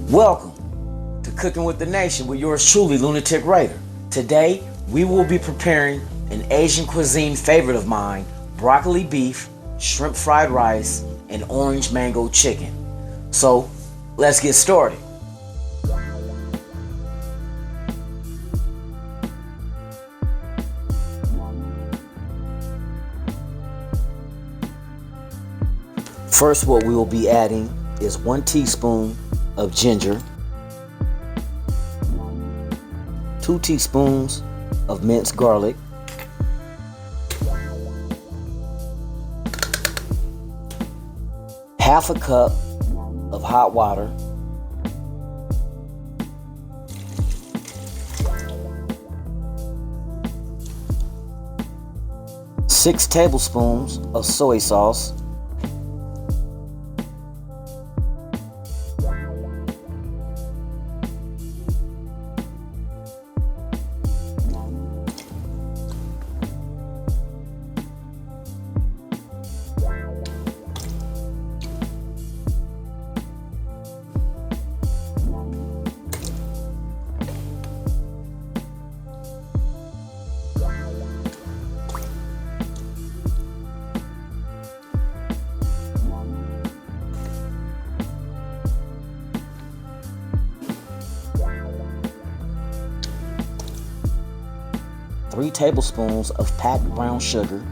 Welcome to Cooking with the Nation with yours truly, Lunatic Raider. Today, we will be preparing an Asian cuisine favorite of mine, broccoli beef, shrimp fried rice, and orange mango chicken. So, let's get started. First, what we will be adding is 1 teaspoon of ginger, 2 teaspoons of minced garlic, half a cup of hot water, 6 tablespoons of soy sauce, 3 tablespoons of packed brown sugar,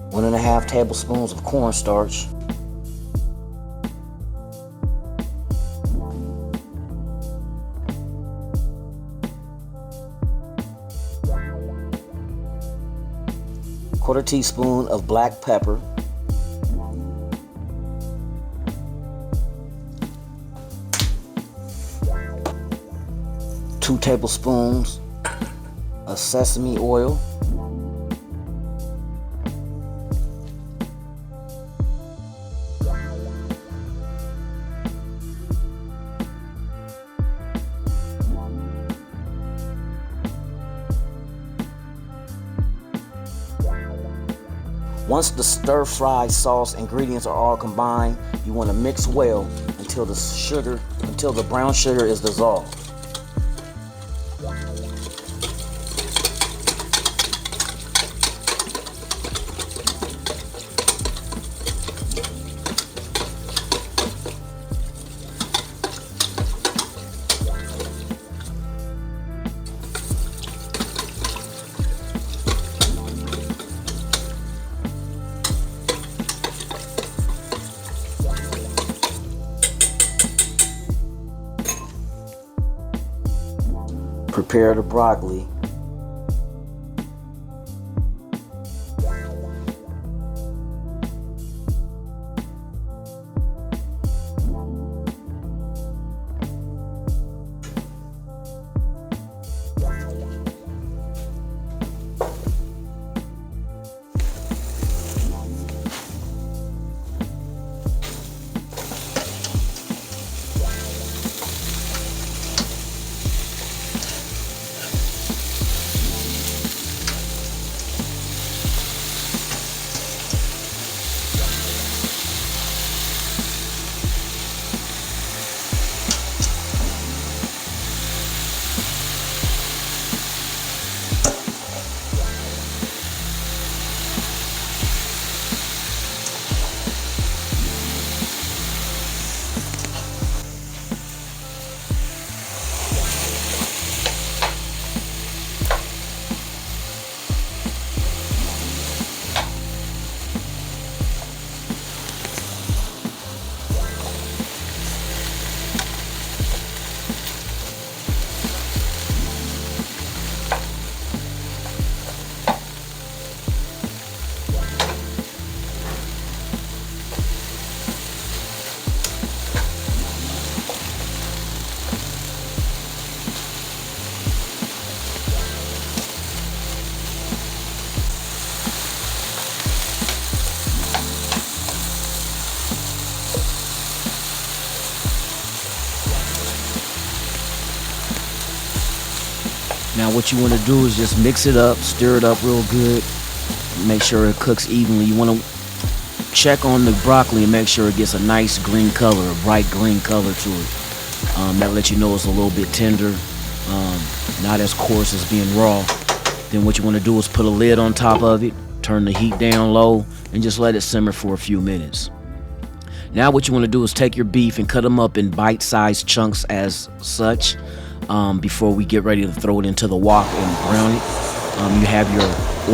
1½ tablespoons of cornstarch, 1/4 teaspoon of black pepper, 2 tablespoons of sesame oil, 'Once the stir-fry sauce ingredients are all combined, you want to mix well until the brown sugar is dissolved. Prepare the broccoli. Now what you want to do is just mix it up, stir it up real good, make sure it cooks evenly. You want to check on the broccoli and make sure it gets a nice green color, a bright green color to it. That lets you know it's a little bit tender, not as coarse as being raw. Then what you want to do is put a lid on top of it, turn the heat down low, and just let it simmer for a few minutes. Now what you want to do is take your beef and cut them up in bite-sized chunks as such, before we get ready to throw it into the wok and brown it. You have your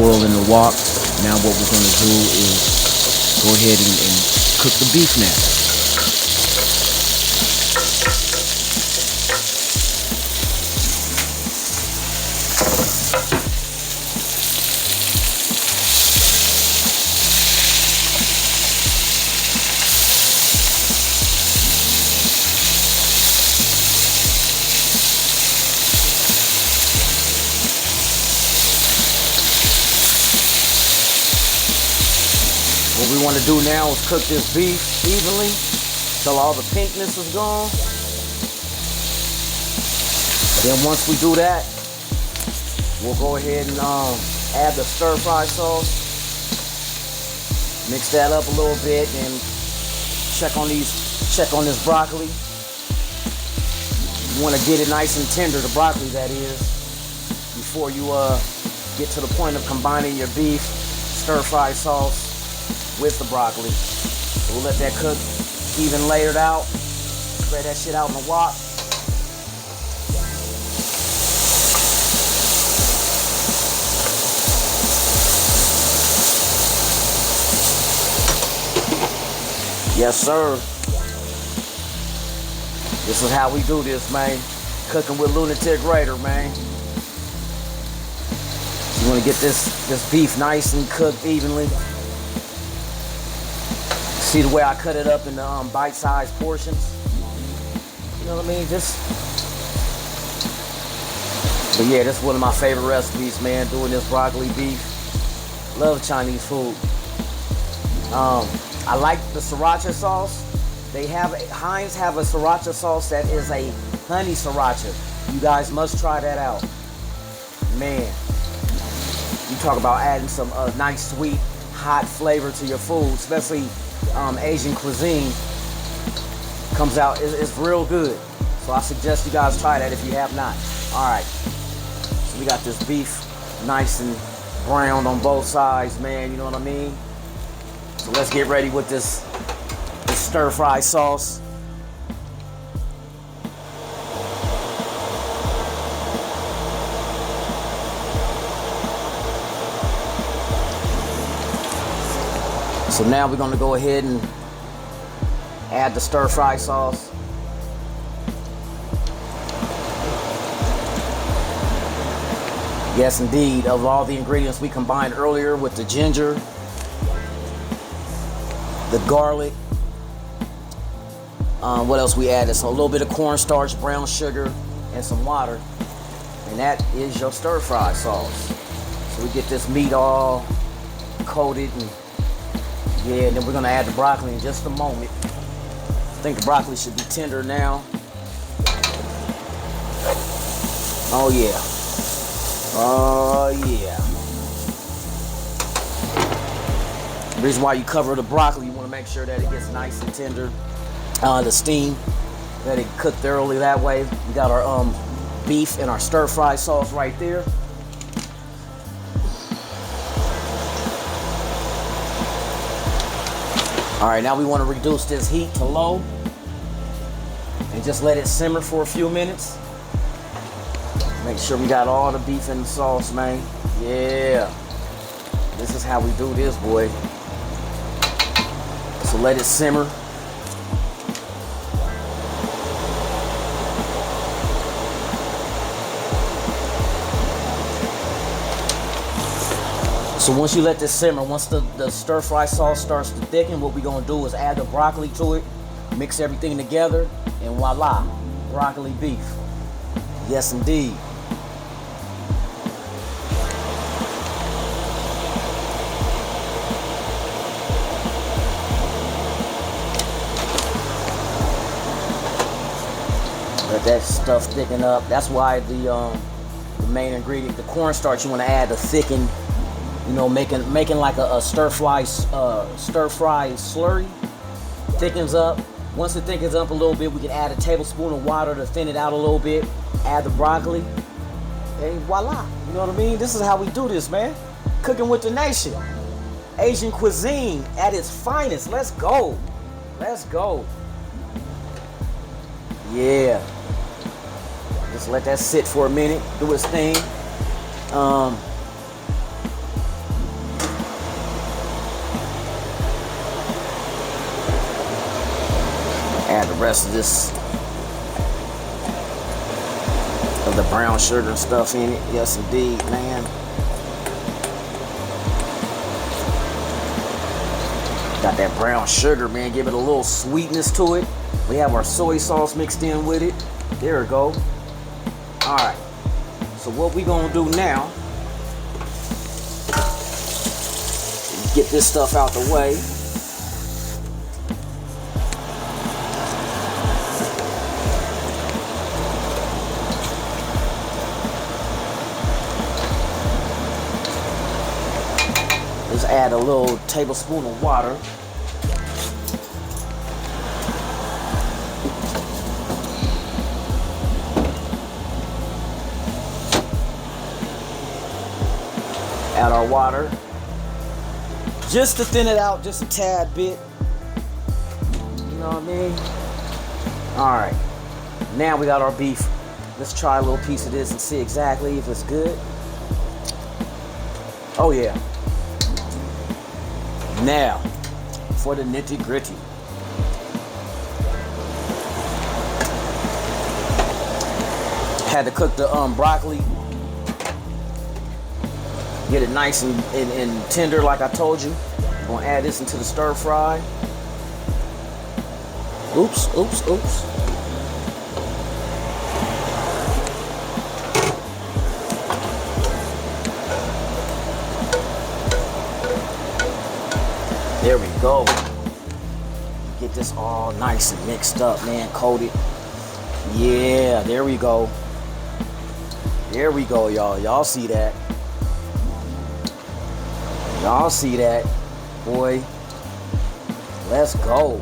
oil in the wok. Now what we're going to do is go ahead and cook the beef now. What we want to do now is cook this beef evenly till all the pinkness is gone. Then once we do that, we'll go ahead and add the stir-fry sauce. Mix that up a little bit and check on this broccoli. You want to get it nice and tender, the broccoli that is, before you get to the point of combining your beef, stir-fry sauce with the broccoli. So we'll let that cook even layered out. Spread that shit out in the wok. Yes, sir. This is how we do this, man. Cooking with Lunatic Raider, man. You want to get this beef nice and cooked evenly. See the way I cut it up in the bite-sized portions? You know what I mean? But yeah, this is one of my favorite recipes, man, doing this broccoli beef. Love Chinese food. I like the sriracha sauce. Heinz have a sriracha sauce that is a honey sriracha. You guys must try that out. Man, you talk about adding some nice, sweet, hot flavor to your food, especially Asian cuisine. Comes out, it's real good. So I suggest you guys try that if you have not. All right, so we got this beef nice and browned on both sides, man, you know what I mean? So let's get ready with this stir-fry sauce. So now we're gonna go ahead and add the stir-fry sauce. Yes, indeed, of all the ingredients we combined earlier with the ginger, the garlic, what else we added? So a little bit of cornstarch, brown sugar, and some water. And that is your stir-fry sauce. So we get this meat all coated and yeah, and then we're gonna add the broccoli in just a moment. I think the broccoli should be tender now. Oh yeah. Oh yeah. The reason why you cover the broccoli, you wanna make sure that it gets nice and tender. The steam, that it cooked thoroughly that way. We got our beef and our stir-fry sauce right there. All right, now we want to reduce this heat to low and just let it simmer for a few minutes. Make sure we got all the beef in the sauce, man. Yeah. This is how we do this, boy. So let it simmer. So once you let this simmer, once the stir-fry sauce starts to thicken, what we're gonna do is add the broccoli to it, mix everything together, and voila, broccoli beef. Yes, indeed. Let that stuff thicken up. That's why the the main ingredient. The cornstarch you want to add to thicken, you know, making like a stir fry slurry. Thickens up. Once it thickens up a little bit, we can add a tablespoon of water to thin it out a little bit. Add the broccoli, and voila. You know what I mean? This is how we do this, man. Cooking with the nation. Asian cuisine at its finest. Let's go. Let's go. Yeah. Just let that sit for a minute. Do its thing. Add the rest of this, of the brown sugar and stuff in it. Yes, indeed, man. Got that brown sugar, man. Give it a little sweetness to it. We have our soy sauce mixed in with it. There we go. All right. So what we gonna do now? Get this stuff out the way. Just add a little tablespoon of water. Add our water. Just to thin it out just a tad bit. You know what I mean? Alright. Now we got our beef. Let's try a little piece of this and see exactly if it's good. Oh yeah. Now, for the nitty gritty. Had to cook the broccoli. Get it nice and tender like I told you. I'm gonna add this into the stir fry. Oops, oops, oops. There we go. Get this all nice and mixed up, man. Coated. Yeah, there we go. There we go, y'all. Y'all see that? Y'all see that? Boy. Let's go.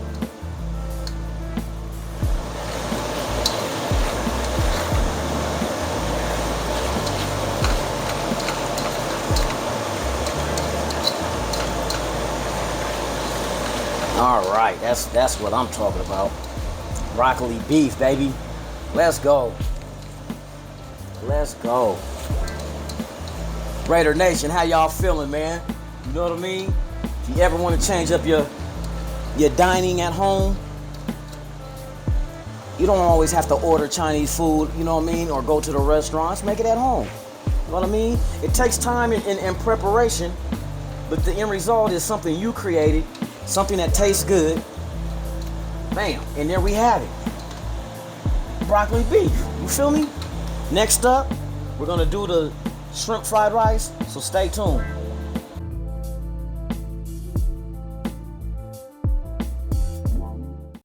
All right, that's what I'm talking about. Broccoli beef, baby. Let's go. Let's go. Raider Nation, how y'all feeling, man? You know what I mean? If you ever want to change up your dining at home, you don't always have to order Chinese food, you know what I mean? Or go to the restaurants, make it at home. You know what I mean? It takes time and preparation, but the end result is something you created. Something that tastes good. Bam. And there we have it. Broccoli beef. You feel me? Next up, we're going to do the shrimp fried rice. So stay tuned.